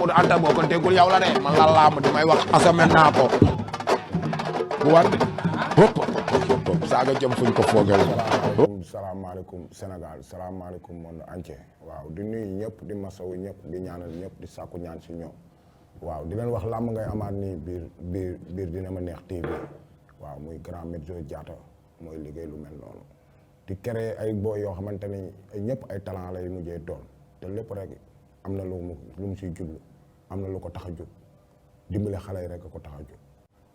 Mour Anta boo ko déggul yow la de man la lamb di may wax asame naa ko bu war hop saaga jëm fuñ ko foogeel. salaamaaleykum Sénégal salaamaaleykum monde entier waaw di nuyu ñëpp di masawu ñëpp di ñaanal ñëpp di sàkku ñaan si ñoom waaw di leen wax làmb ngay amaat nii biir dina ma neex TV waaw muy grand Medzo Diatta mooy liggéey lu mel noonu di créer ay boy yoo xamante ni ñëpp ay talent lay mujjee doon te lépp rek am na lu mu siy jublu am na lu ko tax a jóg dimbale xale yi rek ko tax a jóg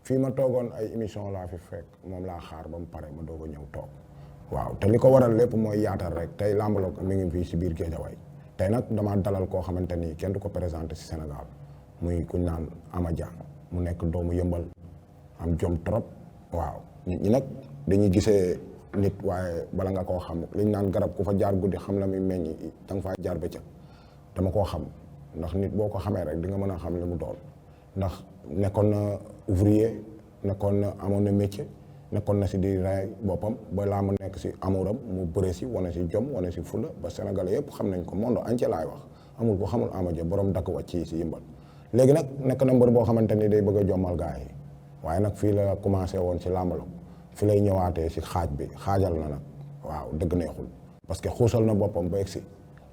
fii ma toogoon ay émission laa fi fekk moom laa xaar ba mu pare ma doog a ñëw toog waaw te li ko waral lépp mooy yaatal rek tey Lamb la mi ngi fii si biir Guédiawaye tey nag damaa dalal koo xamante ni kenn du ko présenté si Sénégal muy kuñ naan Amadia mu nekk doomu yëmbal am jom trop waaw nit ñi nag dañuy gisee nit waaye bala nga koo xam liñ naan garab ku fa jaar guddi xam la muy meññ da nga faa jaar bëccëg dama koo xam ndax nit boo ko xamee rek di nga mën a xam li mu doon ndax nekkoon na ouvrier nekkoon na amoon na métier nekkoon na si di rey boppam ba laa mu nekk si amuram mu bëre si wane si jom wane si fula ba Sénégalais yëpp xam nañ ko monde entier laay wax amul ko xamul Amadia borom dakk wàcc si yëmbal léegi nag nekk na mbër boo xamante ni day bëgg a jommal gars yi waaye nag fii la commencé woon si làmb la fi lay ñëwaatee si xaaj bi xaajal na nag waaw dëgg neexul parce que xuusal na boppam ba egsi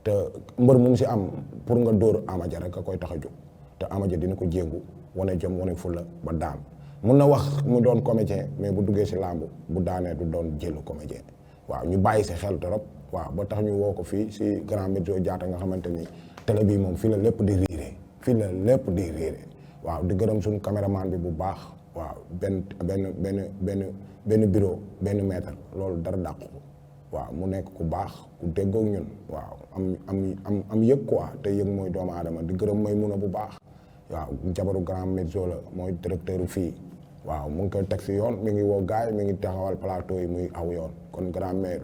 te mbër mu si am pour nga dóor Amadia rek a koy tax a jóg te Amadia dina ko jéngu wane jom wane fula ba daan mun na wax mu doon comédien mais bu duggee si làmb bu daanee du doon jëlu comédien waaw ñu bàyyi si xel trop waaw ba tax ñu woo ko fii si grand Medzo Diatta nga xamante ni télé bii moom fii la lépp di riire fii la lépp di riire waaw di gërëm suñu caméraman bi bu baax waaw benn bureau benn mètre loolu dara dàqu waaw mu nekk ku baax ku déggoog ñun waaw am yëg quoi te yëg mooy doomu aadama di gërëm may mun a bu baax waaw jabaru grand Medzo la mooy directeur fii waaw mu ngi koy teg si yoon mi ngi woo gars yi mi ngi taxawal plateau yi muy aw yoon kon grand maire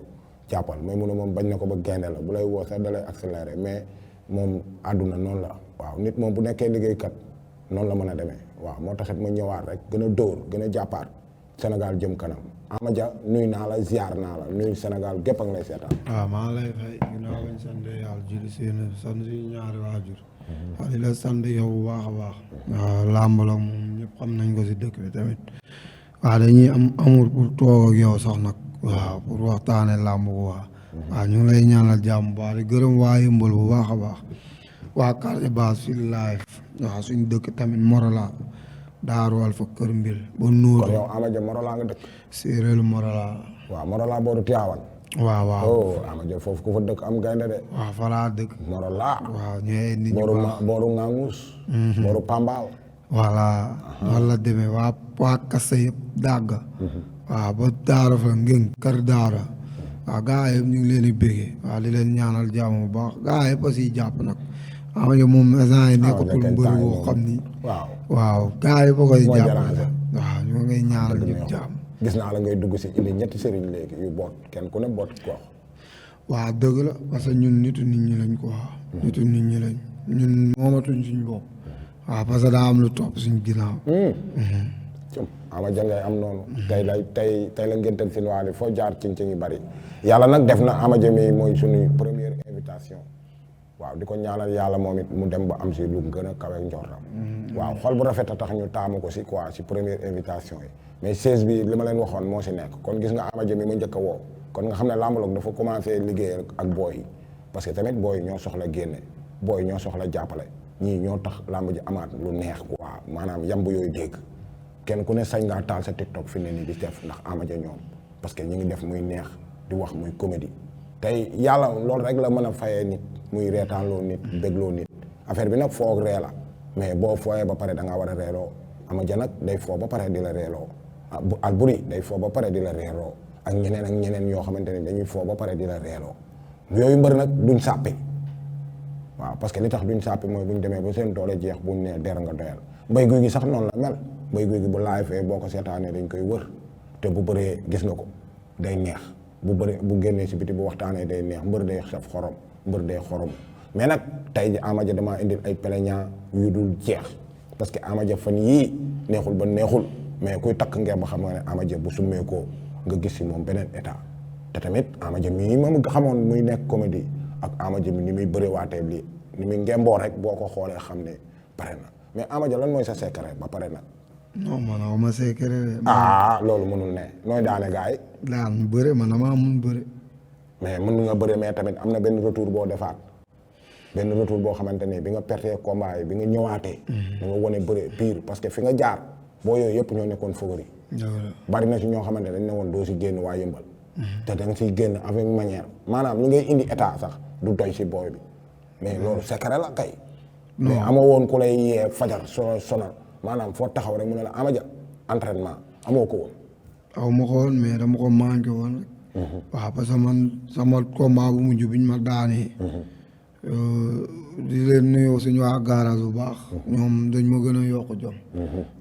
jàppal may mun a moom bañ na ko ba gaynde la bu lay woo sax da lay accéléré mais moom àdduna noonu la waaw nit moom bu nekkee liggéeykat noonu la mën a demee waaw moo taxit ma ñëwaat rek gën a dóor gën a jàppaat Sénégal jëm kanam Amadia nuyu naa la ziar naa la nuyu Sénégal gépp ak lay seetaan. waaw maa lay fay ginnaaw bañ sant yàlla julli seen sant suñu ñaari waajur waaw di la sant yow bu baax a baax waaw làmb la moom ñëpp xam nañ ko si dëkk bi tamit waaw dañuy am amour pour toog ak yow sax nag waaw pour waxtaane làmb bu baax waaw ñu ngi lay ñaanal jàmm bu baax di gërëm waa Yëmbal bu baax a baax waa quartier Basse fii live waaw suñu dëkk tamit Morola Daaru Alfa Kër Mbir ba Nuur. kon yow Amadia Morola nga dëkk. séeréelu Morola. waaw Morola booru Tiwaawan. waaw. oh Amadia foofu ku fa dëkk am gaynde de. waaw fa laa dëkk. Morola. waaw ñooy nit ñu baax booru Ngangus. booru Pambal. voilà. wala demee waa Kassa yëpp dàgg. waaw ba Daara fa ngeen kër Daara. waaw gaa yëpp ñu ngi leen di bëggee. waaw di leen ñaanal jàmm bu baax gaa yëpp a siy jàpp nag. Amadia moom instant yi nekkatul mbër boo xam ni. waaw gaa yi ba koy jàppale waaw ñoo ngay ñaanal ñëpp jàmm. gis naa la ngay dugg si indi ñetti sëriñ léegi yu boot kenn ku ne boot ko. waaw dëgg la parce que ñun nitu nit ñi lañ quoi. nitu nit ñi lañ ñun moomatuñ suñ bopp. waaw parce que daa am lu topp suñ ginnaaw. Amadia ngay am noonu. tey la ngéntel si waale foo jaar ciñ-ciñ yu bari. yàlla nag def na Amadia mi mooy suñu première invitation. waaw di ko ñaanal yàlla moom it mu dem ba am si lu gën a kawe njortam. waaw xol bu rafet a tax ñu taamu ko si quoi si première invitation yi. mais 16 bi li ma leen waxoon moo si nekk kon gis nga Amadia mi ma njëkk a woo kon nga xam ne Lamb Log dafa commencé liggéey ak booy yi parce que tamit booy ñoo soxla génne booy ñoo soxla jàppale ñii ñoo tax lamb ji amaat lu neex quoi maanaam yamb yooyu dégg kenn ku ne sañ ngaa taal sa TikTok fi ne nii di def ndax Amadia ñoom parce que ñu ngi def muy neex di wax muy comédie tey yàlla loolu rek la mën a fayee nit muy reetaanloo nit bégloo nit affaire bi nag foog ree la mais boo fooyee ba pare da ngaa war a reeloo Amadia nag day foo ba pare di la reeloo Alboury day foo ba pare di la reeloo ak ñeneen yoo xamante ne dañuy foo ba pare di la reeloo yooyu mbër nag duñ sàppi waaw parce que li tax duñ sàppi mooy buñ demee ba seen doole jeex buñ nee der nga doyal Mbaye Gouy Gui sax noonu la mel Mbaye Gouy Gui bu laay fee boo ko seetaanee dañ koy wër te bu bëree gis nga ko day neex bu bëree bu génnee si biti bu waxtaanee day neex mbër day saf xorom mbër day xorom mais nag tey ji Amadia damaa indil ay plaignant yu dul jeex parce que Amadia fan yii neexul ba neexul mais kuy takk ngeen ba xam nga ne Amadia bu summeekoo nga gis si moom beneen état te tamit Amadia mii moom xamoon muy nekk comédie ak Amadia mi ni muy bëriwaatee lii ni muy ngemboo rek boo ko xoolee xam ne pare na mais Ama Dia lan mooy sa secret ba pare nag. non man aw ma secret de. loolu mënul ne nooy daane gars yi. daan bëre man damaa mun bëre. mais mën nga bëre mais tamit am na benn retour boo defaat benn retour boo xamante ni bi nga pertee combat yi bi nga ñëwaatee. da nga wane bëre pire parce que fi nga jaar boo yooyu yëpp ñoo nekkoon favori. bari na si ñoo xamante dañ ne woon doo si génn waa yëmbal. te da nga siy génn avec manière maanaam li ngay indi état sax du doy si booy bi mais loolu secret la kay. mais amoo woon ku lay yee fajar sonal maanaam foo taxaw rek mu ne la Ama Dia entraînement amoo ko woon. aw ma ko woon mais dama ko manqué woon rek. waaw parce que man sama combat bu mujj biñ ma daanee. di leen nuyoo suñu waa garage bu baax. ñoom dañ ma gën a yokk jom.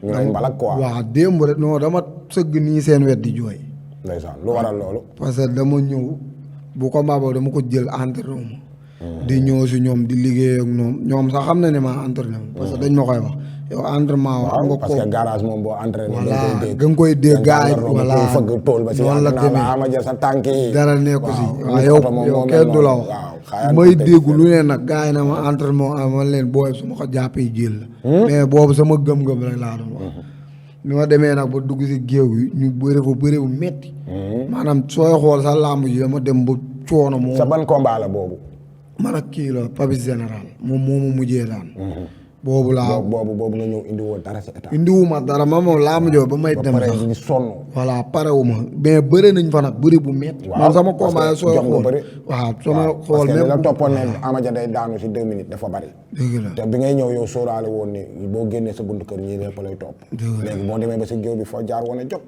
ñu lay mbalak quoi. waaw démb rek non dama sëgg nii seen wet di jooy. ndeysaan lu waral loolu. parce que dama ñëw bu combat boobu dama ko jël entraînement. di ñëw si ñoom di liggéey ak ñoom sax xam na ne maa entraîné parce que dañ ma koy wax yow entraînement wax nga ko parce que garage moom boo entraîné. voilà nga koy dégg gars yi voilà fëgg tool ba si noonu la demee Ama Dia sa tànk yi dara nekku si waaw yow kenn du la wax may déggu lu ne nag gars yi na ma entraînement man leen booy su ma ko jàppee jël la mais boobu sama gëm-gëm rek laa doon wax bi ma demee nag ba dugg si géew gi ñu bëre fa bëre bu metti maanaam sooy xool sa làmb ji dama dem ba coono moo sa ban combat la boobu man ak kii la Papis général moom moomu mujjee daan boobu laa boobu nga ñëw indiwoo dara si état. indiwuma dara ma moom laa ma jox ba may dem sax ñu sonn. voilà parewuma mais bëri nañ fa nag bëri bu métti. man sama combat sooy xool waaw sama xool même parce que la toppoon ne Ama Dia day daanu si 2 minutes dafa bari. dëgg la te bi ngay ñëw yow sóoraale woon ni boo génnee sa buntu kër ñii lépp lay topp. léegi boo demee ba si géew bi foo jaar woon a jóg.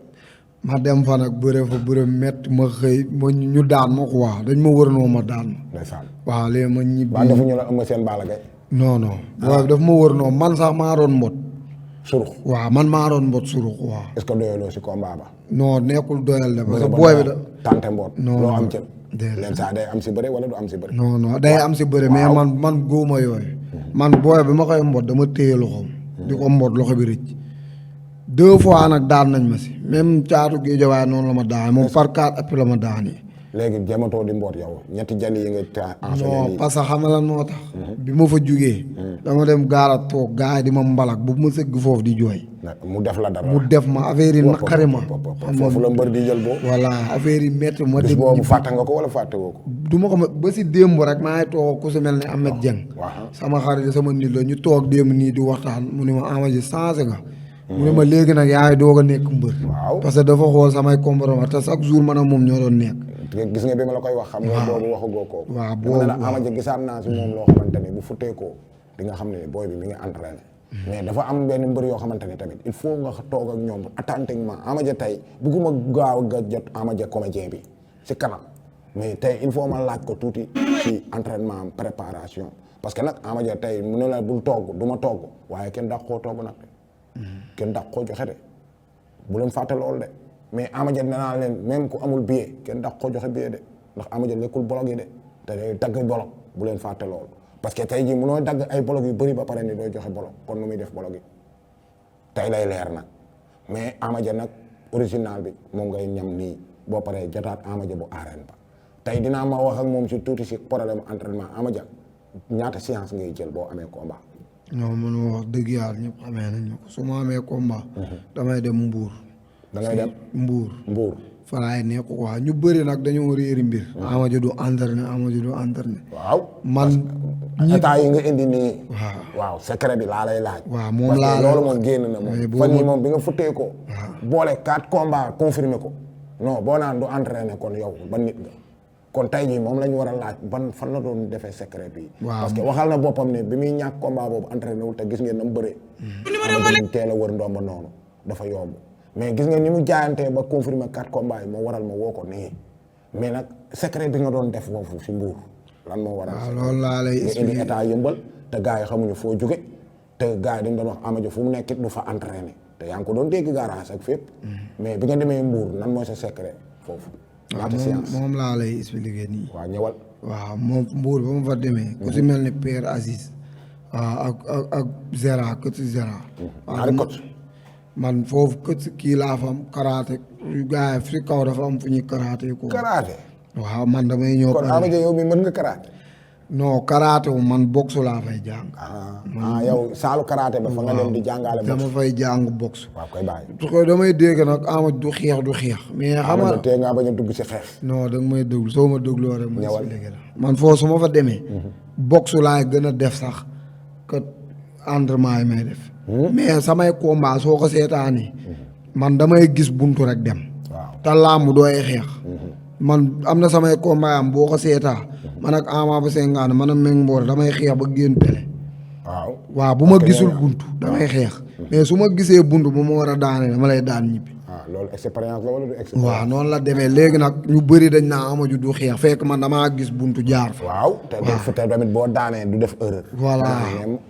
ma dem fa nag bëre fa bëre métti ma xëy ma ñu daan ma ko waaw dañ ma wër noo ma daan ma. ndeysaan waaw léegi ma ñibbi. waaw defuñu la ëmb seen baala gay. non waaw daf ma wër noo man sax maa doon mbot. surux waaw man maa doon mbot surux waaw. est-ce que doyaloo si combat ba. non nekkul doyal de parce que booy bi da. tante mboot. non loo am jël. déedéet leen saa day am si bëre wala du am si bëre. non day am si bëre mais man góoma yooyu. man booy bi ma koy mbot dama téye loxoom. di ko mbot loxo bi rëcc. 2 fois nag daan nañ ma si même caatu géej waaye noonu la ma daan moom par 4 après la ma daanee. léegi jéematoo di mboot yow ñetti jali yi nga non parce que xam nga lan moo tax. bi ma fa jugee. dama dem gaara toog gars yi di ma mbalak bu ma sëgg foofu di jooy. mu def la dara mu def ma affaire yi naqari ma. foofu la mbër di jël boo. voilà affaire yi métti ma. bis boobu fàtte nga ko wala fàtte woo ko. du ma ko ba si démb rek maa ngi toog ku si mel ni Ahmed Dieng. sama xarit sama nit la ñu toog démb nii di waxtaan mu ne ma Ama Dia changé nga. mu ne ma léegi nag yaay doog a nekk mbër. parce que dafa xool samay comportement te chaque jour man ak moom ñoo doon nekk. gis nga bi ma la koy wax xam nga boobu waxagoo ko. waaw boobu la Ama Dia gisaat naa si moom loo xamante ni bu futteekoo di nga xam ne booy bi mi ngi entraîné. mais dafa am benn mbër yoo xamante ne tamit il faut nga toog ak ñoom attentivement Ama Dia tey bugguma gaaw a jot Ama Dia comédien bi si kanam mais tey il faut ma laaj ko tuuti si entraînement préparation parce que nag Ama Dia tey mu ne la bul togg du ma togg waaye kenn dàq koo togg nag kenn dàq koo joxe de bu leen fàtte loolu de mais Ama Dia danaa leen même ku amul billet kenn dàq koo joxe billet de ndax Ama Dia lekkul bolog yi de te day dagg bolog bu leen fàtte loolu parce que tey jii munoo dagg ay bolog yu bëri ba pare ni dooy joxe bolog kon nu muy def bolog yi tey lay leer nag mais Ama Dia nag original bi moom ngay ñam nii boo paree jotaat Ama Dia bu arène ba tey dinaa ma wax ak moom si tuuti si problème entraînement Ama Dia ñaata séance ngay jël boo amee combat. non man wax dëgg yàlla ñëpp xamee nañ ma ko su ma amee combat. damay dem Mbour. da ngay dem Mbour. falaay nekk quoi ñu bëri nag dañoo réeri mbir. Ama Dia du entraîné Ama Dia du entraîné. waaw man. état yi nga indi nii. waaw secret bi laa lay laaj. waaw moom laa loolu moom génn na moom. fan yii moom bi nga futtee ko. boole 4 combats confirmé ko. non boo naan du entraîné kon yow ba nit nga. kon tey jii moom la ñu war a laaj ban fan la doon defee secret bi. parce que waxal na boppam ne bi muy ñàkk combat boobu entraîné wul te gis ngeen na mu bëree. am teel a wër ndomba noonu dafa yomb. mais gis nga ni mu jaayantee ba confirmer 4 combats yi moo waral ma woo ko nii mais nag secret bi nga doon def foofu si Mbour lan moo waral. waaw loolu laa lay expliquer nga indi état yëmbal te gars yi xamuñu foo jóge te gars yi dañ doon wax Ama Dia fu mu nekkit du fa entraîné te yaa ngi ko doon dégg garage ak fépp. mais bi nga demee Mbour nan mooy sa secret foofu. moom laa lay expliquer nii. waaw ñëwal. waaw moom Mbour ba ma fa demee. ku si mel ni Père Aziz. waaw ak Zera coach Zera. ñaari coach. man foofu coach kii laa fa am karaté yu gars yi fi kaw dafa am fu ñuy karaté ko. karaté. waaw man damay ñëw. kon Ama Dia yow mi mën nga karaté. non karaté wu man boxe laa fay jàng. yow saalu karaté ba fa nga dem di jàngale boxe. dama fay jàng boxe. waaw koy bàyyi. su ko damay dégg nag ama du xeex. mais xam nga tey ngaa bañ a dugg si xeex. non da nga may déglu soo ma dégloo rek. ma expliqué la man foofu su ma fa demee. boxe laay gën a def sax que entraînement yi may def. mais samay combat soo ko seetaanee. man damay gis buntu rek dem. waaw te làmb dooy xeex. man am na samay combat am boo ko seetaa. man ak Ama ba Senghane man ak Meng Mboor damay xeex ba génn télé. waaw bu ma gisul buntu damay xeex. mais su ma gisee buntu bu ma war a daane dama lay daan ñibbi. loolu expérience la wala du expérience. waaw noonu la demee léegi nag ñu bëri dañ naa Ama ju du xeex fekk man damaa gis buntu jaar fa. waaw te tamit boo daanee du def erreur. voilà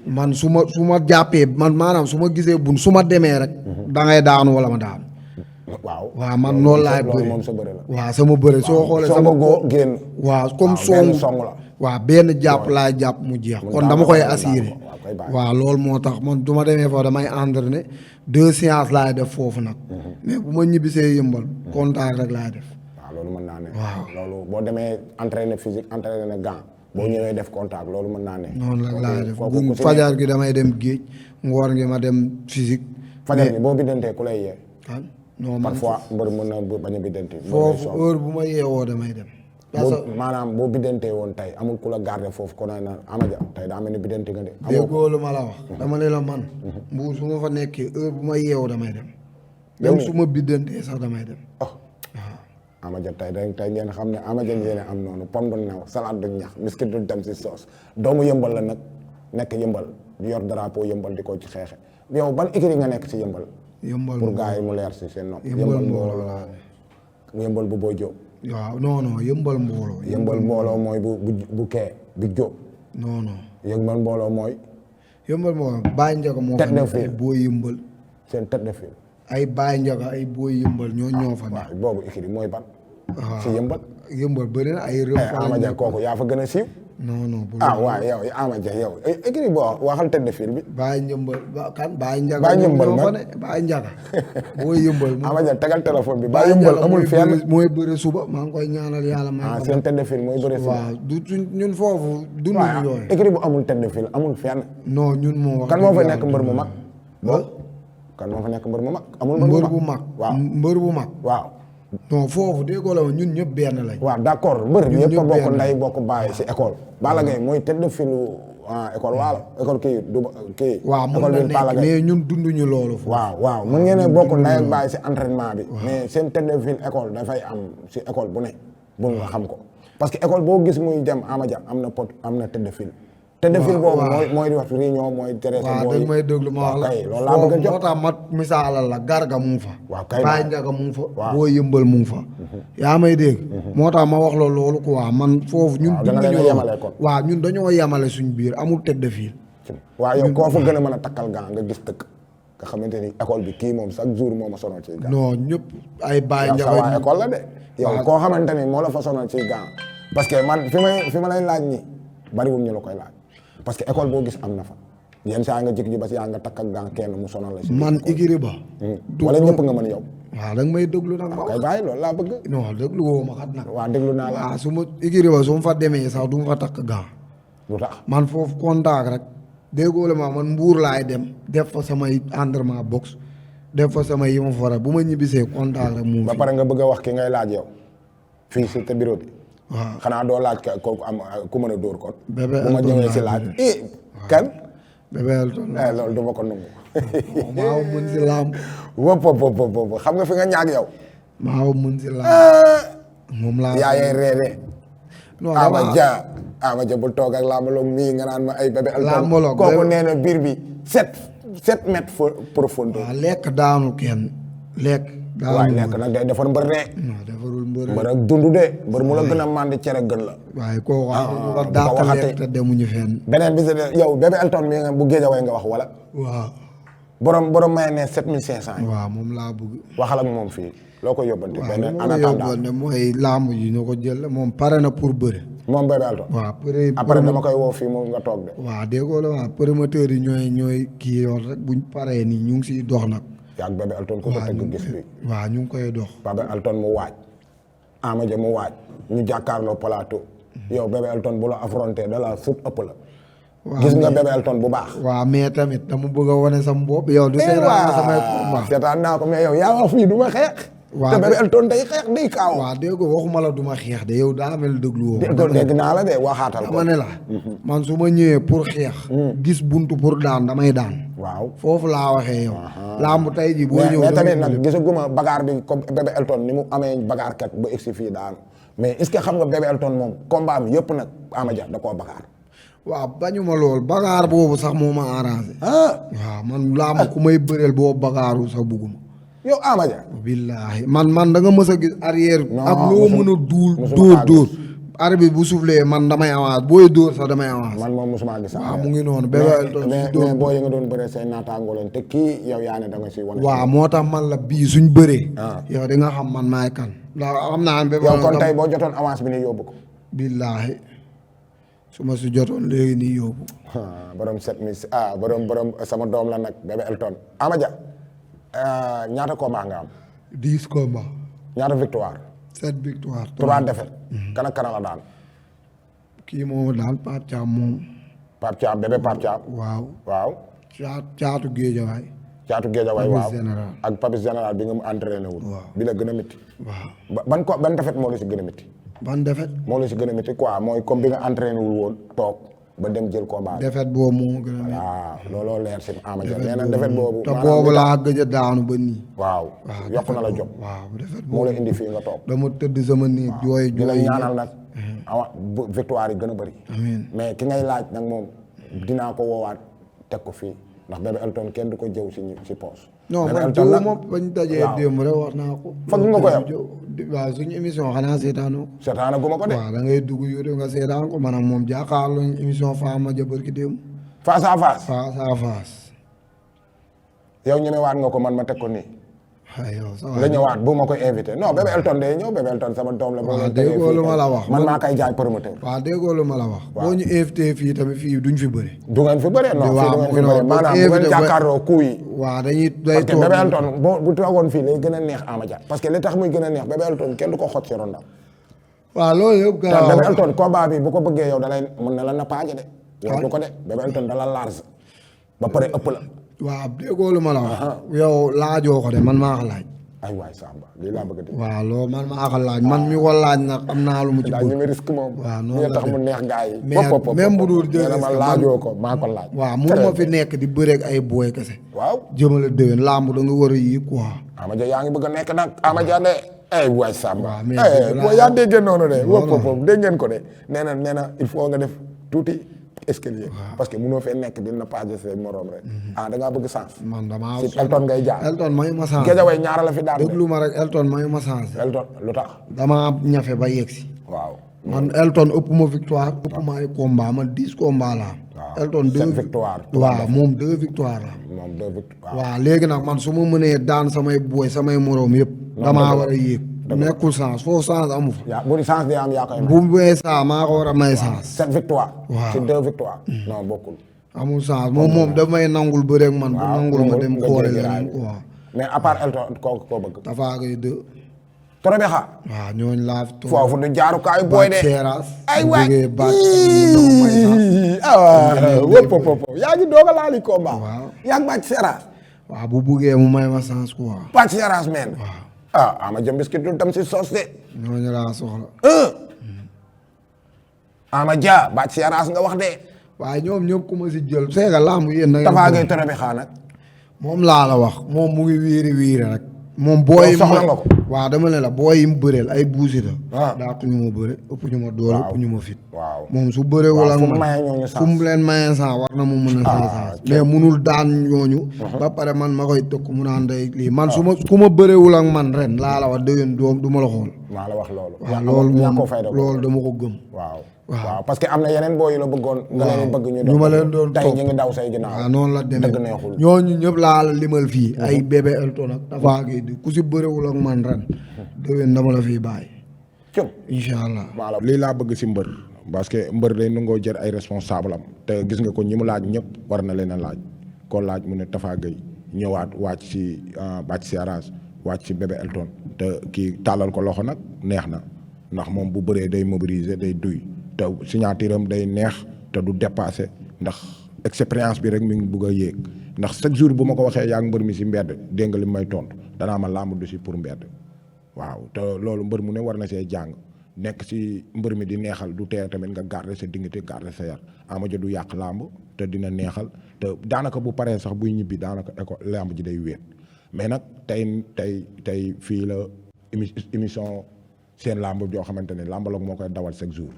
man su ma jàppee man maanaam su ma gisee buntu su ma demee rek. da ngay daanu wala ma daanu. waaw man noonu laay bëri moom sa bëri la. waaw sama bëri soo xoolee sama góor génn. waaw comme song la. waaw benn jàpp laay jàpp mu jeex kon dama koy assuré. waaw loolu moo tax man du ma demee foofu damay entraîné 2 séances laay def foofu nag. mais bu ma ñibbisee yëmbal contact rek laay def. waaw loolu mën naa ne. waaw loolu boo demee entraîné physique entraîné gant boo ñëwee def contact loolu mën naa ne. noonu la laay def bu fajar gi damay dem géej ngoor gi ma dem physique. fajar gi boo biddantee ku lay yee. non man parfois mbër mën na bañ a biddante. foofu heure bu ma yeewoo damay dem. maanaam boo biddantee woon tey amul ku la garder foofu kon naan Ama Dia tey daa mel ni biddante nga de. déggoo lu ma la wax. dama ne la man. mbuur su ma fa nekkee heure bu ma yeewoo damay dem. même su ma biddantee sax damay dem. waaw Ama Dia tey ngeen xam ne Ama Dia ngeen am noonu pom du new salade du ñax miskit du dem si soos doomu yëmbal la nag nekk yëmbal di yor drapeau yëmbal di ko ci xeexe yow ban écurie nga nekk si yëmbal. yëmbal pour gars yi mu leer si seen nopp. yëmbal mbooloo laa yëmbal bu boo jóob. waaw non yëmbal mbooloo. yëmbal mbooloo mooy bu kee bu jóob. non. yëmbal mbooloo mooy. yëmbal mbooloo Baye Ndiaga moo fa nekk ay boo yëmbal. seen tête de file. ay Baye Ndiaga ay boo yëmbal ñoo fa nekk. waaw boobu écurie mooy ban. waaw si yëmbal. yëmbal bëri na ay. Ama Dia kooku yaa fa gën a siiw. non. waaw yow Ama Dia yow écurie boo waxal tête de file bi. Baye Ndiambal kan Baye Ndiaga. Baye Ndiambal man Baye Ndiaga. boo yëmbal. Ama Dia tegal téléphone bi. Baye Ndiambal amul fenn mooy bëri suba maa ngi koy ñaanal yàlla. may seen tête de file mooy bëri suba. waaw du ñun foofu. dund ñu yooyu écurie bu amul tête de file amul fenn. non ñun moo wax. kan moo fa nekk mbër mu mag. kan moo fa nekk mbër mu mag. amul mbër bu mag waaw mbër bu mag. waaw. non foofu déggoo la ñun ñëpp benn lañ. waaw d'accord mbër bi yëpp a bokk nday bokk bàyyi si école. Balla Gaye mooy tête de file école waalo école kii. waaw mun na nekk mais ñun dunduñu loolu. waaw mën ngeen a bokk nday ak bàyyi si entraînement bi. mais seen tête de file école dafay am si école bu ne. bu nga xam ko parce que école boo gis muy dem Ama Dia am na tête de file. tête de file boobu mooy di wax réunion mooy. tere sa booy dañ may déglu ma wax la loolu laa bëgg a jox moo tax ma misaalal la Garga mu ngi fa. waaw kay Baye Ndiaga mu ngi fa. boo yëmbal mu ngi fa. yaa may dégg. moo tax ma wax la loolu quoi man foofu. ñun waaw ñun dañoo yemale suñ biir amul tête de file. waaw yow koo fa gën a mën a takkal gan nga gis tëkk nga xamante ni école bi kii moom chaque jour moo ma sonal ci gan. non ñëpp ay Baye Ndiaga waa école la de. yow koo xamante ni moo la fa sonal ci gan parce que man fi ma lay laaj nii bariwul ñu la koy laaj. parce que école boo gis am na fa yenn saa nga jik ji ba si yaa nga takk ak gan kenn mu sonal la si man igiri ba wala ñëpp nga mën yow waaw da nga may déglu nag ma kay bàyyi loolu laa bëgg non déglu woo ma xat nag waaw déglu naa la waaw su ma igiri ba su ma fa demee sax du ma fa takk gan lu tax man foofu contact rek déggoo la ma man mbuur laay dem def fa samay entraînement boxe def fa samay yi ma fa bu ma ñibbisee contact rek mu ba pare nga bëgg a wax ki ngay laaj yow fii si te bureau bi waaw xanaa doo laaj kooku am ku mën a dóor kon. Bébé bu ma ñëwee si laaj. kan. Bébé Elton loolu du ma ko nangu. maa mën si làmb. wóop xam nga fi nga ñaag yow. maa mën si làmb. moom laa. yaa yee reede. non Ama Dia bul toog ak làmbaloog mii nga naan ma ay Bébé Elton. làmbaloog kooku nee na biir bi 7 mètres profondeur. waaw lekk daanu kenn lekk. waaye lekk nag day defar mbër de. non defarul mbër ak dund de mbër mu la gën a màndi cere gën la. waaye koo wax ko dàq lekk te demuñu fenn. beneen bi si yow Bébé Elton mi nga bu Géejawaay nga wax wala. waaw. borom may ne 7500. waaw moom laa bëgg. waxal ak moom fii loo ko yóbbante. benn en attendant mooy làmb ji ñu ko jël moom pare na pour bëre. moom Bébé Elton. waaw après dama koy woo fii moom nga toog de. waaw déggoo la waaw promoteurs yi ñooy kii yoon rek buñ paree nii ñu ngi siy dox nag. yaag Bébé Elton ku ko tëgg gis bi. waaw ñu ngi koy dox. Bébé Elton mu waaj. Ama Dia mu waaj. ñu jàkkaarloo plateau. yow Bébé Elton bu la affronté da la sut ëpp la. waaw gis nga Bébé Elton bu baax. waaw mais tamit dama bëgg a wane sama bopp yow. du seetaan samay combat seetaan naa ko mais yow yaa wax fii du ma xeex. waaw te Bébé Elton day xeex day kaaw. waaw dégg nga waxuma la du ma xeex de yow daa mel déglu woo. dégg naa la de waxaatal ko. dama ne la. man su ma ñëwee pour xeex. gis buntu pour daan damay daan. waaw foofu laa waxee yow. làmb tey jii boo ñëw mais tamit nag gisaguma bagaar bi comme Bébé Elton ni mu amee bagaar kat ba egsi fii daan mais est-ce que xam nga Bébé Elton moom combat mi yëpp nag Ama Dia da koo bagaar. waaw bañu ma lool bagaar boobu sax moo ma arrangé. waaw man làmb ku may bëreel boobu bagaaru sax bugguma. yow Ama Dia. billaahi man da nga mës a gis arrière. ak loo mën a dóor. arbitre bu soufflé man damay avance booy dóor sax damay avance. man moom mosuma gis. waaw mu ngi noonu. Bébé Elton mais boo yi nga doon bëree say naataangoo leen te kii yow yaa ne da nga si wane. waaw moo tax man la bii suñ bëree. yow di nga xam man maay kan. ndax xam naa ne yow kon tey boo jotoon avance bi ni yóbbu ko. billaahi su ma si jotoon léegi nii yóbbu. borom 7000 borom sama doom la nag Bébé Elton. Ama Dia ñaata combat nga am. 10 combats. ñaata victoire. 7 victoire. 3 défaites. kan ak kan la daan. kii moomu daal Pape Thiam moom. Pape Thiam bébé Pape Thiam. waaw. caatu géejawaay. caatu géejawaay waaw Papis général. ak Papis général bi nga mu entraîné wul. bi la gën a métti. waaw ban défaite moo la si gën a métti. ban défaite. moo la si gën a métti quoi mooy comme bi nga entraîné wul woon toog ba dem jël combat. défaite boobu moo gën a métti. waaw looloo leer si Ama Dia nee na défaite boobu. te boobu laa gëj a daanu ba nii. waaw yokk na la jom. waaw défaite moo boobu la indi fii nga toog. dama tëdd sama néeg jooy di la jooy. ñaanal nag. victoire yi gën a bëri. amiin mais ki ngay laaj nag moom dinaa ko woowaat teg ko fii ndax Bébé Elton kenn du ko jëw si poos. non Bébé man Elton jëw nag moom bañ dajee démb rek wax naa ko. fag nga ko yow. waaw suñu émission xanaa seetaanoo. seetaana guma ko de. waaw da ngay dugg YouTube nga seetaan ko man ak moom jàkkaarloo ñu émission Fama Dia barki démb. face à face. face à face. yow ñemewaat nga ko man ma teg ko nii. yow ça nga ñëwaat bu ma koy invité non Bébé Elton day ñëw Bébé Elton sama doom la. waaw déggoo lu ma la wax man maa koy jaay promoteur. waaw déggoo lu ma la wax. boo ñu invité fii tamit fii duñ fi bëri. du ngeen fi bëree non fii du ngeen fi bëree maanaam bu ngeen jàkkaarloo coup yi. waaw dañuy parce que Bébé Elton bu toogoon fii lay gën a neex Ama Dia parce que li tax muy gën a neex Bébé Elton kenn du ko xot si rondam. waaw loolu yëpp gannaaw Bébé Elton combat bi bu ko bëggee yow dalay mën na la nappaaje de. yow du ko de Bébé Elton dala large ba pare ëpp la. waaw déggoo lu ma la wax. yow laajoo ko de man maa ko laaj. ay waay Samba lii laa bëgg a dégg. waaw loolu man maa ko laaj man mi ko laaj nag am naa lu mu ci bëgg. ñu risque moom. waaw noonu la tax mu neex gars yi. mais même bu dul jël ma laajoo ko maa ko laaj. waaw mënu ma fi nekk di bëreeg ay booy kese. waaw jëmale déwén làmb da nga war a yii quoi. Ama Dia yaa ngi bëgg a nekk nag Ama Dia de. ay waay Samba. waaw mais boo yaa déggee noonu de. wóop dégg ngeen ko de. nee na il faut nga def tuuti escalier. parce que mënoo fee nekk dina page say morom rek. da ngaa bëgg sens. man damaa si Elton ngay jaar. Elton mayu ma sens. Géejawaay ñaara la fi daan de. déglu ma rek Elton mayu ma sens. Elton lu tax. damaa ñafe ba yegg si. waaw. man Elton ëpp ma victoire ëpp ma ay combat man 10 combat la. waaw Elton 2 victoire. waaw moom 2 victoire la. moom 2 victoire. waaw léegi nag man su ma mënee daan samay booy samay moroom yëpp. damaa war a yéeg. nekkul sens foofu sens amu fa. yaa bu di sens di am yaa koy may. bu may saa maa ko war a may sens. 7 victoire. waaw ci 2 victoire. non bokkul. amul sens moom daf may nangul bëre ak man. bu nangul ma dem xoole leneen quoi. mais à part Elton koo bëgg. Tafa Gueye 2. Torobe xa. waaw ñooñu laa fi toog. foofu du jaarukaayu booy de. ay waay wëpp yaa ngi doog a laali combat. waaw yaa ngi bàcc seeraas. waaw bu buggee mu may ma sens quoi. bàcc seeraas meen. waaw Ama Dia biscuit du tam si sos de. ñooñu laa soxla. Ama Dia bàcc seeraas nga wax de. waaye ñoom ñëpp ku ma si jël. seega laamu yéen nag. Tafa Gueye Torobe xa nag. moom laa la wax moom mu ngi wiiri wiiri rek. moom booy soxla nga ko. waaw dama ne la booy yi mu bëreel ay buusi la. waaw daa ko ñu ma bëre ëpp ñu ma doole ëpp ñu ma fit. waaw moom su bëree wala fu mu mayee ñooñu fu mu leen mayee saa war na mu mën a saa mais munul daan ñooñu. ba pare man ma koy tëkk mu naan day lii man su ma ku ma bëreewul ak man ren laa la wax déwén doom du ma la xool. maa la wax loolu. waaw loolu moom loolu dama ko gëm. waaw waaw parce que am na yeneen booy yu la bëggoon. nga leen bëgg ñu ma leen doon tey ñu ngi daw say ginnaaw. waaw noonu la demee dëgg neexul. ñooñu ñëpp laa la limal fii. ay bébé Elton ak Tafa Gueye di ku si bëreewul ak man ren. déwén dama la fii bàyyi. cum incha allah. lii laa bëgg si mbër. parce que mbër day nangoo jël ay responsable am te gis nga ko ñi mu laaj ñëpp war na leen a laaj koo laaj mu ne Tafa Gueye ñëwaat wàcc si bàcc si arrange wàcc si bébé Elton te kii tàllal ko loxo nag neex na ndax moom bu bëree day mobiliser day duy te signature am day neex te du dépassé ndax expérience bi rek mi ngi bugg a yéeg ndax chaque jour bu ma ko waxee yaa ngi mbër mi si mbedd dégg nga li may tontu danaa ma làmb du si pour mbedd waaw te loolu mbër mu ne war na see jàng nekk si mbër mi di neexal du tee tamit nga garder sa dignité garder sa yar Ama Dia du yàq làmb te dina neexal te daanaka bu paree sax buy ñibbi daanaka làmb ji day wéet mais nag tey fii la émission seen làmb joo xamante ne làmbaloog moo koy dawal chaque jour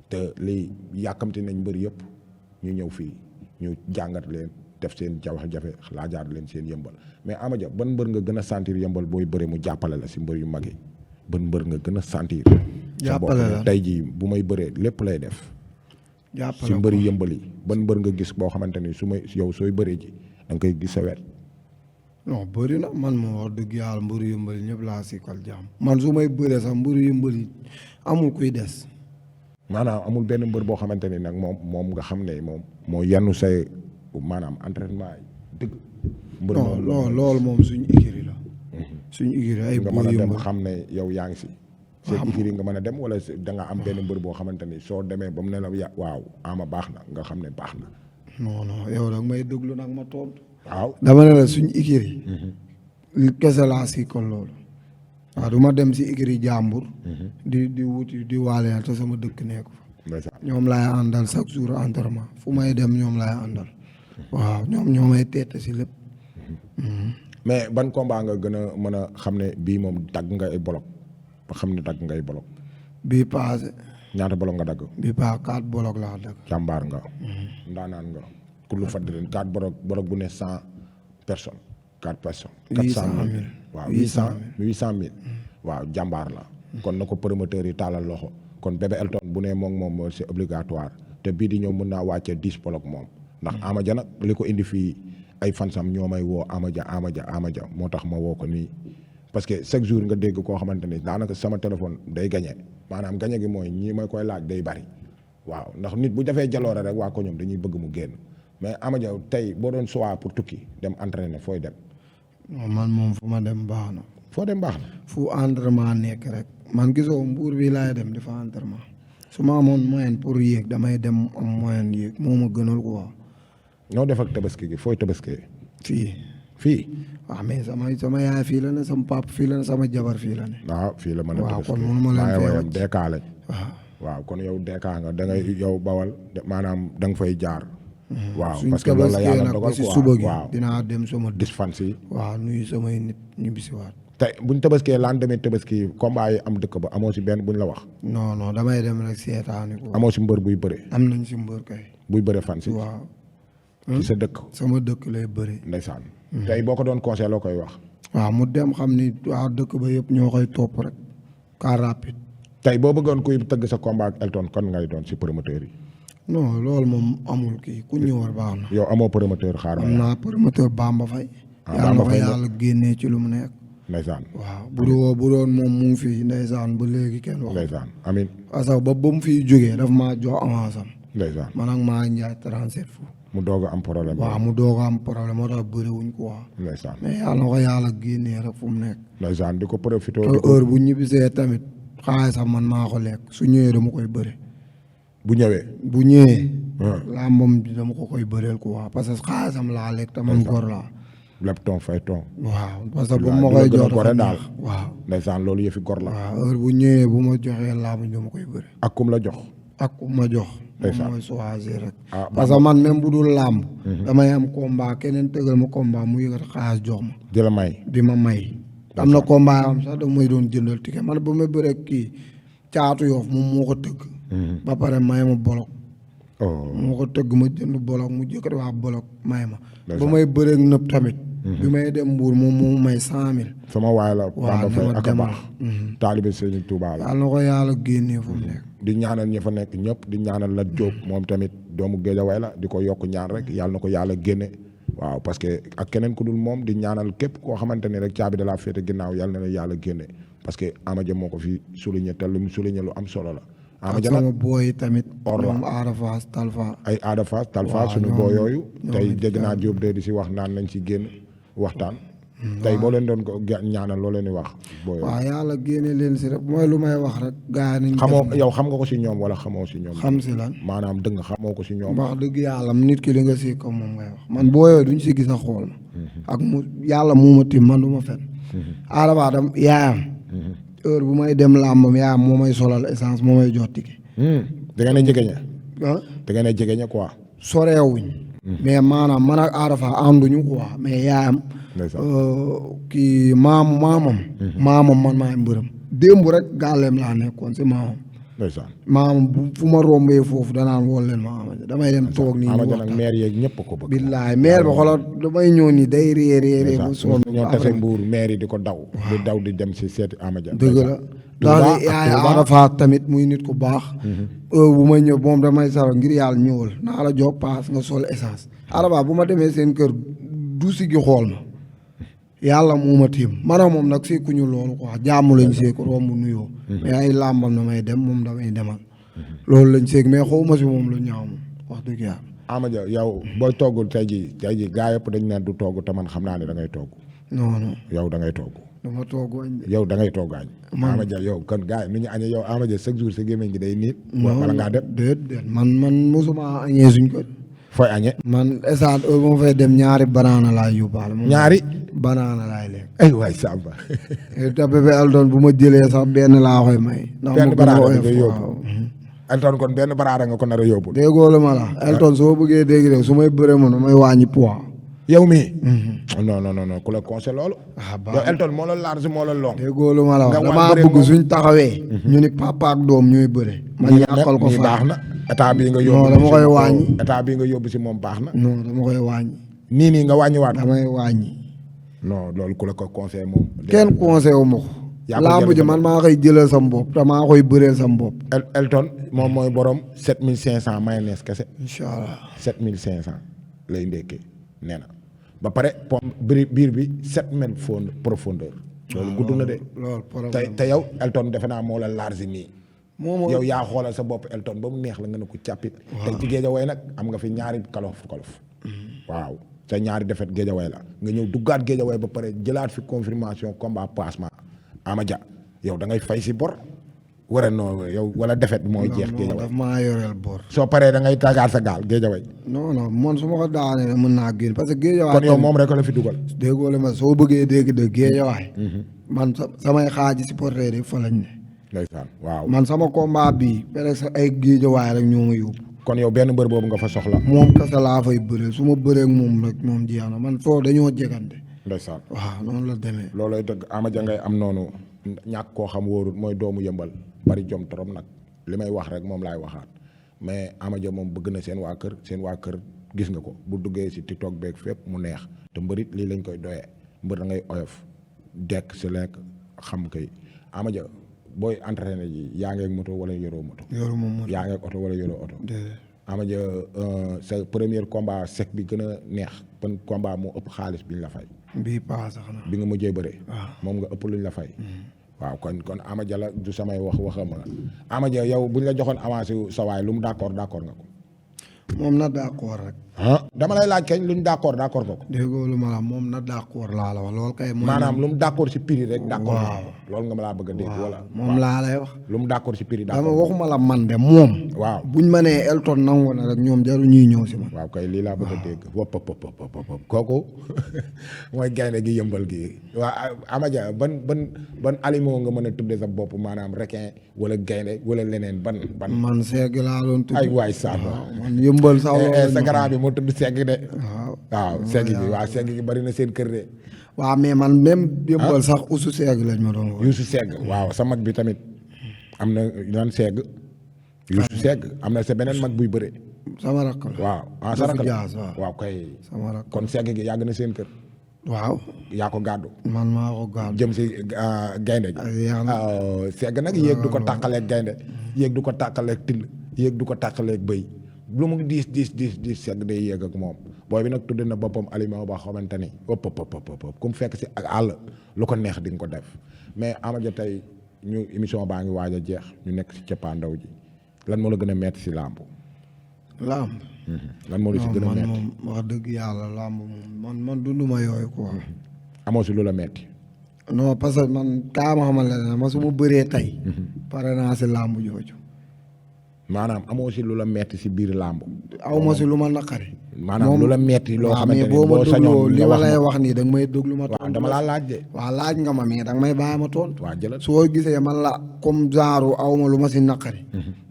te lii yàkkamti nañ mbër yëpp ñu ñëw fii ñu jàngat leen def seen jafe-jafe laajaat leen seen yëmbal mais Ama Dia ban mbër nga gën a sentir yëmbal booy bëre mu jàppale la si mbër yu mag yi ban mbër nga gën a sentir. jàppale la tey jii bu may bëree lépp lay def. jàppale si mbër yu yëmbal yi ban mbër nga gis boo xamante ni su may yow sooy bëree ji da nga koy gis sa wet. non bëri na man moo wax dëgg yàlla mbëru yëmbal ñëpp laa sikkal jàmm man su may bëree sax mbëru yëmbal yi amul kuy des. maanaam amul benn mbër boo xamante ni nag moom nga xam ne moom moo yennu say maanaam entraînement yi dëgg. mbër non loolu moom suñu écurie la. suñu écurie ay nga boo mën a dem yëmbal xam ne yow yaa ngi si. seen écurie nga mën a dem wala da nga am benn mbër boo xamante ni soo demee ba mu ne la waaw Ama baax na nga xam ne baax na. non yow nag may déglu nag ma tontu. waaw dama ne la suñu écurie kese laa sikkal loolu. waaw du ma dem si écurie jàmbur. di wuti di waaleel te sama dëkk nekk fa. ñoom laay àndal chaque jour entraînement fu may dem ñoom laay àndal. waaw ñoo may teete si lépp. mais ban combat nga gën a mën a xam ne bii moom dagg nga ay bolok ba xam ne dagg ngay bolok. bii paase. ñaata bolok nga dagg. bii paa 4 bolok laa dagg. jàmbaar nga. ndaanaan nga. ku lu fàttali 4 bolok bu ne 100 personnes. 4 personnes. 800 000 waaw 800 000. waaw jàmbaar la. kon na ko promoteur yi taalal loxo. kon bébé Elton bu ne moom c'est obligatoire te bii di ñëw mën naa wàccee 10 bolok moom. ndax Ama Dia nag li ko indi fii ay fansam ñoo may woo Ama Dia moo tax ma woo ko nii. parce que chaque jour nga dégg koo xamante ni daanaka sama téléphone day gagné maanaam gagné gi mooy ñii may koy laaj day bari waaw ndax nit bu defee jaloore rek waa ko ñoom dañuy bëgg mu génn mais Ama Dia tey boo doon choix pour tukki dem entraîner fooy dem. man moom fu ma dem baax na. foo dem baax na. fu entraînement nekk rek man gisoo mbuur bi laay dem di fa entraînement su ma amoon moyen pour yéeg damay dem am moyen yéeg moo ma gënal quoi. noo def ak tabaski gi fooy tabaskee. fii. waaw mais sama yaay fii la ne sama papa fii la ne sama jabar fii la ne. waaw fii la mën a. waaw kon mënu ma leen fee wàcc deekaa lañ. waaw kon yow deekaa nga da ngay yow bawal maanaam da nga fay jaar. waaw suñ parce que loolu la yàlla dogal si quoi suba gi waaw dinaa dem sama dis fan si. waaw nuyu samay nit ñu bisiwaat. tey buñ tabaskee laan demee tabaski combat yi am dëkk ba amoo si benn buñ la wax. non damay dem rek seetaani ko. amoo si mbër buy bëre. am nañ si mbër kay. buy bëre fan si. waaw. ci sa dëkk. sama dëkk lay bëre. ndeysaan. tey boo ko doon conseil loo koy wax. waaw mu dem xam ni waaw dëkk ba yëpp ñoo koy topp rek. car rapide. tey boo bëggoon kuy tëgg sa combat ak Elton kon ngay doon si promoteur yi. non loolu moom amul kii ku ñëwal baax na. yow amoo promoteur xaar am naa promoteur Bamba Faye. Bamba Faye yàlla génnee ci lu mu nekk. ndeysaan. waaw bu doon moom mu ngi fii ndeysaan ba léegi kenn wax. ndeysaan amiin. parce que ba mu fiy jógee daf maa jox avance am. ndeysaan man ak maa njaay 37 fu. mu doog a am problème. waaw mu doog a am problème moo tax bëriwuñ ko waa. ndeysaan mais yàlla na ko yàlla génnee rek fu mu nekk. ndeysaan di ko profité. te heure bu ñibbisee tamit xaalisam man maa ko lekk su ñëwee dama koy bëri. bu ñëwee. bu ñëwee. làmbam dama ko koy bëreel ko waa parce que xaalisam laa lekk te man gor laa. lépp ton fay ton. waaw parce que bu ma koy jox dafa daal. waaw ndeysaan loolu yëfi gor la. waaw heure bu ñëwee bu ma joxee làmb dama koy bëri. ak kum la jox. ak ku ma jox. ndeysaan moom mooy choisir rek. parce que man même bu dul làmb. damay am combat keneen tëgal ma combat mu yëkkati xaalis jox ma. di la may. di ma may. am na combat am sax da may doon jëndal ticket man ba ma bëre kii caatu yoof moom moo ko tëgg. ba pare may ma bolok. moo ko tëgg ma jënd bolok mu jëkkati waa bolok may ma. ba may bëreeg nëb tamit. bi may dem Mbuur moom moo may 100 000. sama waay la. waaw Bamba Faye ak a baax. taalibe Sëriñ Tuubaa la. yàlla na ko yàlla génnee fu mu nekk. di ñaanal ñi fa nekk ñëpp di ñaanal la Jóob moom tamit doomu Géejawaay la di ko yokk ñaan rek yàlla na ko yàlla génne. waaw parce que ak keneen ku dul moom di ñaanal képp koo xamante ni rek caabi da laa féete ginnaaw yàlla na la yàlla génne parce que Ama Dia moo ko fi souligné te lu mu souligné lu am solo la. Ama Dia sama booy tamit. or la ñoom Ada Fass Talfa. ay Ada Fass Talfa waaw suñu boo yooyu. ñoom tey it dégg naa Jóob de di si wax naan nañ si génn waxtaan. tey boo leen doon ko ñaanal loo leen di wax. waaw yàlla génne leen si rek mooy lu may wax rek. gaa yi xamoo yow xam nga ko si ñoom wala xamoo si ñoom. xam si lan maanaam dëgg xamoo ko si ñoom. wax dëgg yàlla nit ki li nga si ko moom ngay wax man boo yooyu duñ si gis a xool ma. ak mu yàlla mu ma tim man du ma fen. Adama dam yaayam. heure bu may dem làmbam yaayam moo may solal essence moo may jox tike. da ngeen a jegeñe. ah da ngeen a jegeñe quoi. soreewuñ. mais maanaam man ak Arafa ànduñu quoi mais yaayam. kii maamam. maamam man maay mbërëm. démb rek gàlleem laa nekkoon si maamam. ndeysaan maamam bu fu ma rombee foofu danaan wol leen ma Amadia damay dem toog nii. Amadia nag maire yeeg ñëpp ko bëgg. billaay maire ba xoolal damay ñëw nii day réeré bu sonn. ñoo tase mbuur maire yi di ko daw. di daw di dem si seeti Amadia. dëgg la ndax yaay Arafa tamit muy nit ku baax. bu may ñëw moom damay saro ngir yàlla ñëwal naa la jox paas nga sol essence. Arafa bu ma demee seen kër du si gi xool ma yàlla moo ma tiim maanaam moom nag sekkuñu loolu quoi jàmm lañ seek romb nuyoo. mais ay làmbam damay dem moom damay demal. loolu lañ seek mais xaw ma si moom lu ñaaw moom wax dëgg yàlla. Amadia yow booy togg tey jii gaa yëpp dañ naan du togg te man xam naa ne da ngay togg. non yow da ngay togg. dama togg añ. yow da ngay togg añ. Amadia yow kon gaa yi nu ñu añee yow Amadia chaque jour sa gémmiñ gi day niit. wala ngaa dem déet man mosuma añee suñ ko. fooy añee. man esaat bu ma fay dem ñaari banaana laay yóbbaale. ñaari. banaana laay lekk. ay waay Samba. te bébé Elton bu ma jëlee sax benn laa koy may. benn banaana nga koy yóbbu. Elton kon benn banaana nga ko nar a yóbbu. déggoo la ma la Elton soo bëggee dégg rek su may bëree moom damay wàññi poids. yow mii. non ku la conseil loolu. yow Elton moo la large moo la long. déggoo la ma la wax damaa bëgg suñ taxawee. ñu ni papa ak doom ñooy bëre. man ñàkkal ko fa baax na. état bii nga yóbbu. non dama koy wàññi. état bii nga yóbbu si moom baax na. non dama koy wàññi. nii nga wàññiwaat. damay wàññi. non loolu ku la ko conseil moom. kenn conseil wu ma ko. lamb ji man maa koy jëlal sam bopp te maa koy bëreel sam bopp. Elton moom mooy borom 7500 mayonnaise kese. incha allah 7500 lay ndekkee nee na ba pare biir bi 7 mètres profondeur. loolu gudd na de. loolu te yow Elton defe naa moo la large nii. yow yaa xoolal sa bopp Elton ba mu neex la nga ne ko càppit. te ci Géejawaay nag am nga fi ñaari kalof. waaw te ñaari defet Géejawaay la nga ñëw duggaat Géejawaay ba pare jëlaat fi confirmation combat passement Amadia yow da ngay fay si bor. wala non yow wala defet bi mooy jeex. Géejawaay daf maa yoreel bor. soo paree da ngay tàggaat sa gaal Géejawaay. non man su ma ko daanee mën naa génn parce que Géejawaay. kon yow moom rek la fi dugal. déggoo la ma soo bëggee dégg de Géejawaay. man samay xaaji supporter yi fa lañ ne. ndeysaan waaw man sama combat bii presque ay Géejawaay rek ñoo ma yóbbu. kon yow benn mbër boobu nga fa soxla. moom kese laa fay bëree su ma bëree ak moom rek moom jeex na man foo dañoo jegante. ndeysaan waaw noonu la demee. loolooy dëgg Amadia ngay am noonu ñàkk koo xam wóorut mooy doomu yëmbal bari jom trop nag li may wax rek moom laay waxaat mais Amadia moom bëgg na seen waa kër gis nga ko bu duggee si TikTok beeg fépp mu neex te mbërit lii lañ koy doyee mbër da ngay oyof dekk si lekk xam kay Amadia booy entraîné ji yaa ngeeg moto wala yoroo moto. yoroo moom moto yaa ngeeg oto wala yoroo oto. Amadia sa premier combat sec bi gën a neex ban combat moo ëpp xaalis biñ la fay. bii paase xanaa. bi nga mujjee bëree. waaw moom nga ëpp luñ la fay. waaw kon Amadia la du samay waxama Amadia yow buñ la joxoon avancé sa waay lu mu d'accord nga ko. moom na d'accord rek. dama lay laaj kañ luñ d'accord nga ko. déggoo lu ma la moom na d'accord laa la wax loolu kay. maanaam lu mu d'accord si prix rek. d'accord waaw loolu nga ma laa bëgg a dégg. wala moom laa lay wax. lu mu d'accord si prix d'accord. dama waxuma la man de moom. waaw buñ ma nee Elton nangu na rek ñoom jarul ñuy ñëw si man. waaw kay lii laa bëgg a dégg. wop kooku mooy gaynde gi yëmbal gi waa Amadia ban aliment nga mën a tudde sa bopp maanaam requin wala gaynde wala leneen ban. man segg laa doon tudd. ay waay Samba. man yëmbal sax sa grand bi moo tudd segg de. waaw segg gi waaw segg gi bari na seen kër de. waaw mais man même yëmbal sax usu segg lañ ma doon wax. Youssou Segg waaw sa mag bi tamit am na lan segg. Youssou Segg am na sa beneen mag buy bëre. sama rakk la waaw sa rakk la waaw kay. sama rakk kon segg gi yàgg na seen kër. waaw. yaa ko gàddu. man maa ko gàddu. jëm si gaynde gi. segg nag yéeg du ko tàqaleeg gaynde yéeg du ko tàqaleeg till yéeg du ko tàqaleeg bëy lu mu diis segg day yéeg ak moom booy bi nag tudd na boppam aliment ba xamante ni ëpp ku mu fekk si ak àll lu ko neex di nga ko def mais Amadia tey ñu émission baa ngi waaj a jeex ñu nekk si cappaandaw ji lan moo la gën a metti si làmb. làmb. lan moo la si gën a metti moom wax dëgg yàlla làmb moom man dunduma yooyu quoi. amoo si lu la metti. non parce que man kaa ma xamal la ne ma su ma bëree tey. pare naa si làmb jooju. maanaam amoo si lu la metti si biir làmb. aw ma si lu ma naqari. maanaam lu la metti loo xamante ne boo boo sañoon li ma lay wax nii da nga may déglu ma. waaw dama laa laaj de. waaw laaj nga ma mais da nga may bàyyi ma tontu. waaw jëlal soo gisee man la comme genre aw ma lu ma si naqari.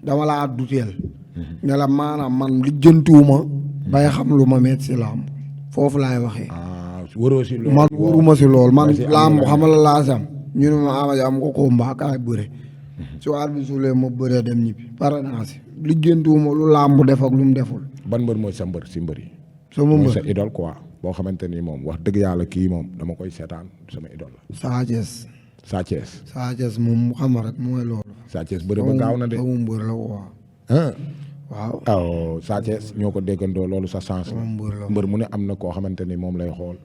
dama laa duteel. ne la maanaam man lijjantiwuma bay xam lu ma metti si làmb foofu laay waxee. waroo si loolu man wóoruma si lool man làmb xamal la laa si am ñu ne ma Ama Dia am ko combat kaay bëre. si waat bi suulee ma bëree dem ñibbi pare naa si lijjantiwuma lu làmb def ak lu mu deful. ban mbër mooy sa mbër si mbër yi. sama mbër sa idole quoi boo xamante ni moom wax dëgg yàlla kii moom dama koy seetaan sama idole la. Sa Thiès. Sa Thiès. Sa Thiès moom xam nga rek mooy loolu. Sa Thiès bëre ba gaaw na de. sama mbër la waaw. waaw. Sa Thiès ñoo ko déggandoo loolu sa sens la. mbër mu ne am na koo xamante ni moom lay xool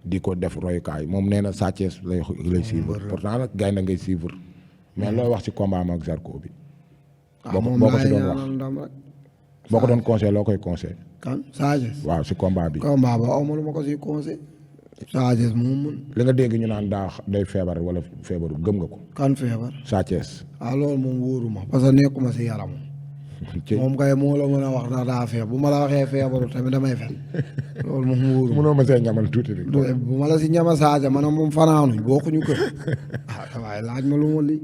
di ko def royukaay moom nee na Sa Thiès lay suivre pourtant nag gaynde ngay suivre mais looy wax ci combat am ak Zarko bi. boo ko si doon wax boo ko doon conseil loo koy conseil. kan Sa Thiès. waaw si combat bi. combat ba aw ma lu ma ko si conseil. Sa Thiès moom mën. li nga dégg ñu naan day feebar wala feebaru gëm nga ko. kan feebar. Sa Thiès. loolu moom wóoruma parce que nekkuma si yaram. moom kay moo la mën a wax ndax daa feebar bu ma la waxee feebaru tamit damay fen loolu moom wóoruma. mënoo ma see ñamal tuuti rek. bu ma la si ñama Sadio man moom fanaanuñ bokkuñu kër. waaye laaj ma lu ma lii.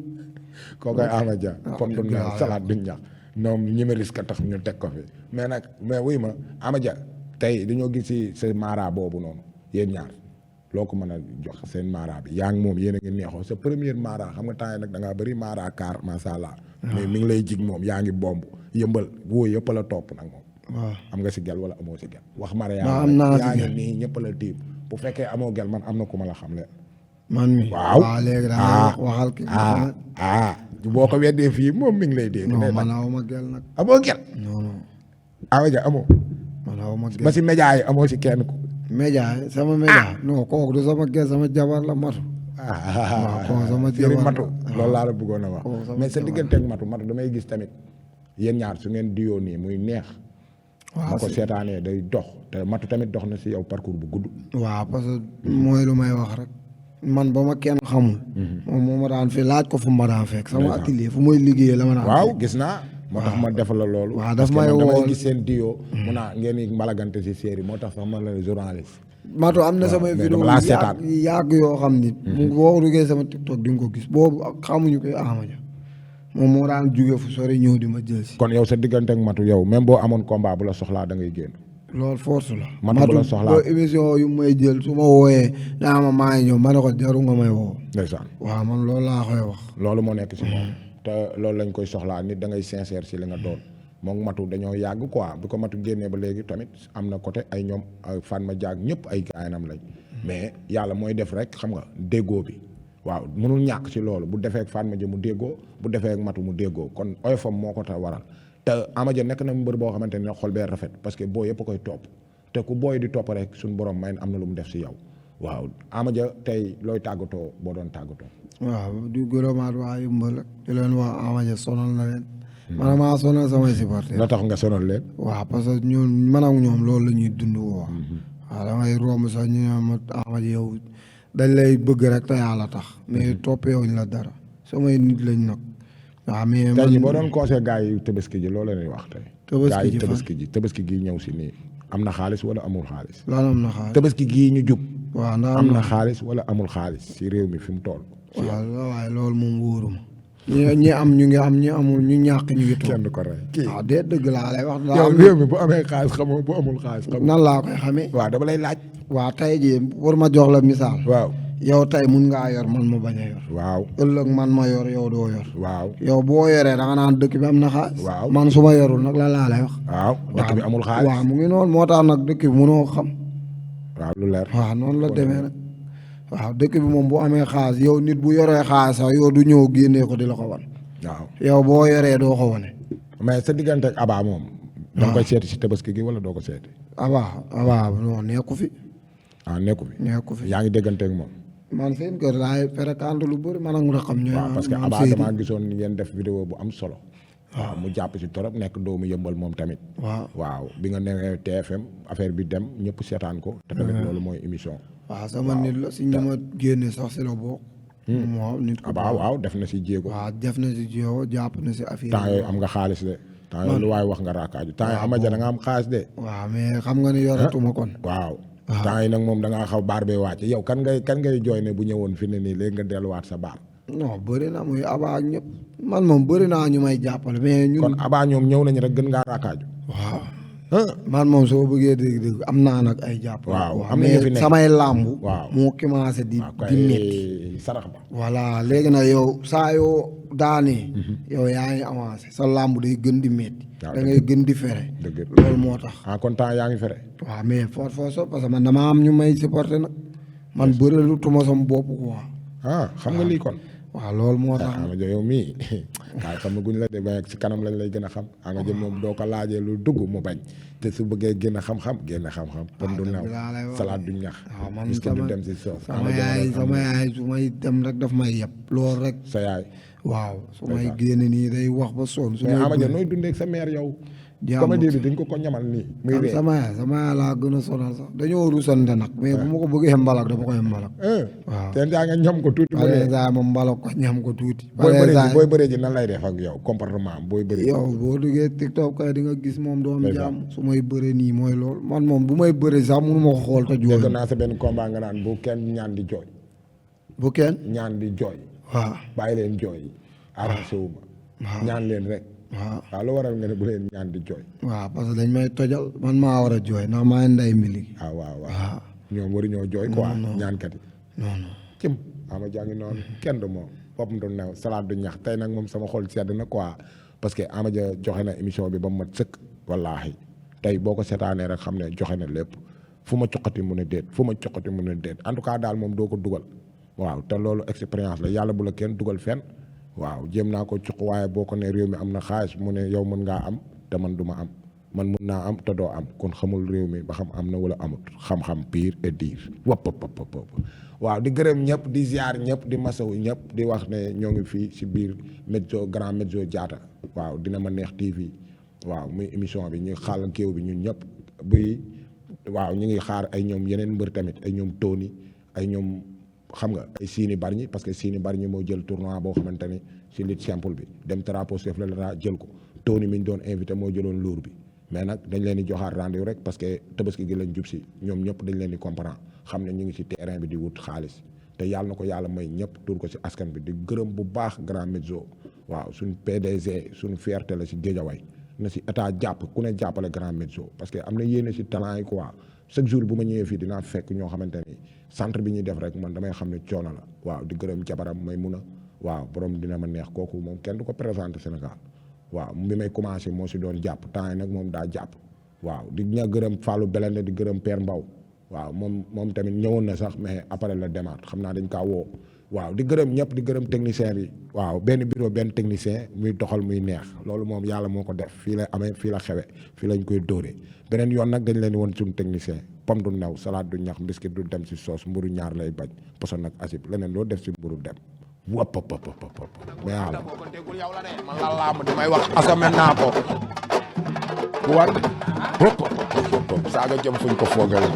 kookoy Ama Dia. comme du neex salaat duñ ñax ñoom ñi ma risque tax ñu teg ko fi mais wuy ma Ama Dia tey dañoo gis si sa mara boobu noonu yéen ñaar loo ko mën a jox seen mara bi yaa ngi moom yéen a ngi neexoo sa première mara xam nga temps yi nag da ngaa bëri mara kaar macha allah. mais mi ngi lay jig moom yaa ngi bomb yëmbal woo yëpp la topp nag moom. waaw am nga si gel wala amoo si gel. wax ma am naa si yaa gel ngi nii ñëpp la tiim bu fekkee amoo gel man am na ku ma la xam le man mi waaw léegi daal waxal ki boo ko weddee fii moom mi ngi lay dégg. non man aw ma gel nag. amoo gel. non non. Ama Dia amoo. man aw ma gel ba si média yi amoo si kenn ku. média sama média. non kooku du sama gel sama jabar la matu. waaw kooku sama jabar matu loolu laa la bëggoon a wax. mais sa diggante ak matu damay gis tamit yéen ñaar su ngeen diyoo nii muy neex. waaw ma ko seetaanee day dox te matu tamit dox na si yow parcours bu gudd. waaw parce que mooy lu may wax rek. man ba ma kenn xamul. moom moo ma daan fi laaj ko fu ma daan fekk. sama atelier fu muy liggéeyee la ma daan. waaw gis naa. moo tax ma def la loolu. waaw daf may woo damay gis seen diyo. mun naa ngeen di mbalagante si série moo tax sax ma la journaliste. Matu am na samay vidéo yàgg yoo xam ni. boo ko duggee sama TikTok di nga ko gis boobu xamuñu koy Ama Dia. moom moo daan jóge fu sori ñëw di ma jël si. kon yow sa diggante ak Matu yow même boo amoon combat bu la soxlaa da ngay génn. loolu force la. Matu bu la soxlaa boo émission yu may jël su ma wooyee daa ma maa ngi ñëw ma ne ko jaru nga may woo. ndeysaan. waaw man loolu laa koy wax. loolu moo nekk si moom. te loolu lañ koy soxlaa nit da ngay sincère si li nga doon moom Matu dañoo yàgg quoi bi ko Matu génnee ba léegi tamit am na côté ay ñoom fan ma jaag ñëpp ay gaynam lañ mais yàlla mooy def rek xam nga déggoo bi waaw mënul ñàkk si loolu bu defee ak fan ma jë mu déggoo bu defee ak Matu mu déggoo kon oyofam moo ko tax waral te Ama Dia nekk na mbër boo xamante ne xol bee rafet parce que boo yëpp koy topp te ku booy di topp rek suñu borom may am na lu mu def si yow waaw Ama Dia tey looy tàggatoo boo doon tàggatoo. waaw di gërëmaat waa Yëmbal di leen wax Ama Dia sonal na leen. man maa sonal samay supporters. la tax nga sonal leen. waaw parce que ñun man ak ñoom loolu la ñuy dund woo. waaw damay romb sax ñu ne ma Ama Dia yow dañ lay bëgg rek te yàlla tax mais toppeewuñ la dara samay nit lañ nag. waaw mais tey jii boo doon conseil gars yi tabaski ji loolu la ñuy wax tey. tabaski ji tabaski ji tabaski gi ñëw si nii am na xaalis wala amul xaalis. lan am na xaalis tabaski gii ñu jub. waaw ndax am na xaalis wala amul xaalis si réew mi fi mu toll. waaw waaye loolu moom wóoruma ñi am ñu ngi am ñi amul ñu ñàkk ñu ngi toog kenn du ko rey kii waaw de dëgg laa lay wax. yow réew mi bu amee xaalis xamoo bu amul xaalis xamoo. nan laa koy xamee. waaw dama lay laaj. waaw tey jii pour ma jox la misaal. waaw yow tey mun ngaa yor man ma bañ a yor. waaw ëllëg man ma yor yow doo yor. waaw yow boo yoree da nga naan dëkk bi am na xaalis. waaw man su ma yorul nag la laa lay wax. waaw dëkk bi amul xaalis. waaw mu ngi noonu moo tax nag dëkk bi mënoo xam. waaw lu leer. waaw noonu la demee nag. waaw dëkk bi moom bu amee xaalis yow nit bu yoree xaalis sax yow du ñëw génnee ko di la ko wan. waaw yow boo yoree doo ko wane. mais sa diggante ak Aba moom. da nga koy seeti si tabaski gi wala doo ko seeti. Aba non nekku fi. nekku fi. nekku fi yaa ngi déggante ak moom. man seen kër laay fréquente lu bëri man ak mu xam ñooy. waaw parce que Aba damaa gisoon ngeen def vidéo bu am solo. waaw mu jàpp si torop nekk doomu yëmbal moom tamit. waaw bi nga newee TFM affaire bi dem ñëpp seetaan ko. te tamit loolu mooy émission. waaw sama nit la si ñi ma génne sax si la bokk. waaw nit ko waaw def na si jéego. waaw def na si jéego jàpp na si affaire temps yooyu am nga xaalis de. temps yooyu lu waay wax nga raakaaju temps yii Amadia da nga am xaalis de. waaw mais xam nga ni yoratuma kon. waaw temps yi nag moom da ngaa xaw baar bee wàcc yow kan ngay jooy ne bu ñëwoon fi ne nii léegi nga delluwaat sa baar. non bëri na muy Aba ak ñëpp man moom bëri naa ñu may jàppale mais ñun. kon Aba ñoom ñëw nañu rek gën ngaa raakaaju. waaw. man moom soo bëggee dégg am naa nag ay jàppale. waaw am na ñu fi nekk samay làmb. waaw moo commencé di métti. sarax ba. voilà léegi nag yow saa yoo daanee. yow yaa ngi avancé sa làmb day gën di métti. da ngay gën di fere. loolu moo tax. kon temps yaa ngi fere. waaw mais force parce que man dama am ñu may supporté nag man bëreelu tuma sama bopp quoi. xam nga lii kon. waaw loolu moo tax. Amadia yow mii waaye xam nga guñ la de ba ci kanam lañ lay gën a xam. Amadia moom doo ko laajee lu dugg mu bañ te su bëggee génn xam-xam génn xam-xam. pom du naw salade du ñax. waaw man puisque du dem si soof. sama yaay su may dem rek daf may yeb loolu rek. sa yaay. waaw su may génn nii day wax ba sonn. su may Amadia nooy dundee ak sa mère yow. comédie bi dañ ko ñamal nii. muy ree sama yaay laa gën a sonal sax dañoo rusante nag mais bu ma ko bëggee mbalak dama koy mbalak. waaw te yaa nga ñam ko tuuti. ma mbalak ko ñam ko tuuti. booy bëree ji nan lay def ak yow comportement am booy bëree. yow boo duggee TikTok kay di nga gis moom doo am jàmm su may bëree nii mooy loolu man moom bu may bëree sax mënu ma ko xool te jooy. dégg naa sa benn combat nga naan bu kenn ñaan di jooy. bu kenn ñaan di jooy. waaw bàyyi leen jooy. arrangé wu ma. ñaan leen rek. waaw lu waral nga ne bu leen ñaan di jooy. waaw parce que dañ may tojal man maa war a jooy ndax maa ngi nday mbili. waaw ñoom waruñoo jooy quoi ñaankat yi. non cim Amadia ngi noonu kenn du moom boppam du new salade du ñax tey nag moom sama xol sedd na quoi parce que Amadia joxe na émission bi ba mu mat sëkk wallaahi tey boo ko seetaanee rek xam ne joxe na lépp fu ma coqati mun a déet en tout cas daal moom doo ko dugal waaw te loolu expérience la yàlla bu la kenn dugal fenn. waaw jéem naa ko cuq waaye boo ko ne réew mi am na xaalis mu ne yow mën ngaa am te man du ma am man mën naa am te doo am kon xamul réew mi ba xam am na wala amut xam-xam pire et dire wap waaw di gërëm ñëpp di ziar ñëpp di masawu ñëpp di wax ne ñoo ngi fii si biir Medzo Grand Medzo Diatta waaw dina ma neex TV waaw muy émission bi ñu xaal géew bi ñun ñëpp waaw ñu ngi xaar ay ñoom yeneen mbër tamit ay ñoom Tony ay ñoom xam nga ay Sini Bargny parce que Sini Bargny moo jël tournoi boo xamante ni si lutte simple bi dem drapeau chef de l'État jël ko Tony mi ñu doon invité moo jëloon luur bi mais nag dañ leen di joxaat rendez-vous rek parce que tabaski gi lañ jub si ñoom ñëpp dañ leen di comprendre xam ne ñu ngi si terrain bi di wut xaalis te yàlla na ko yàlla may ñëpp tur ko si askan bi di gërëm bu baax Grand Medzo waaw suñ PDG suñ fierté la si Guédiawaye na si état jàpp ku ne jàppale Grand Medzo parce que am na yéene si talent yi quoi chaque jour bu ma ñëwee fii dinaa fekk ñoo xamante ni centre bi ñuy def rek man damay xam ne coono la waaw di gërëm jabaram may mun a waaw borom dina ma neex kooku moom kenn du ko présenté Sénégal waaw bi may commencé moo si doon jàpp temps yi nag moom daa jàpp waaw di ña gërëm Fallou Belende di gërëm Père Mbaw waaw moom tamit ñëwoon na sax mais après la demaat xam naa dañ kaa woo waaw di gërëm ñëpp di gërëm technicien yi waaw benn bureau benn technicien muy doxal muy neex loolu moom yàlla moo ko def fii la amee fii la xewe fii lañ koy dóoree beneen yoon nag dañ leen woon suñu technicien pomme du new salade du ñax mbiskit du dem si soos mburu ñaar lay bañ poson nag asib leneen loo def si mburu dem wap mais yàlla man la laam damay wax asame naa ko bu war saaga jëm fuñ ko foogee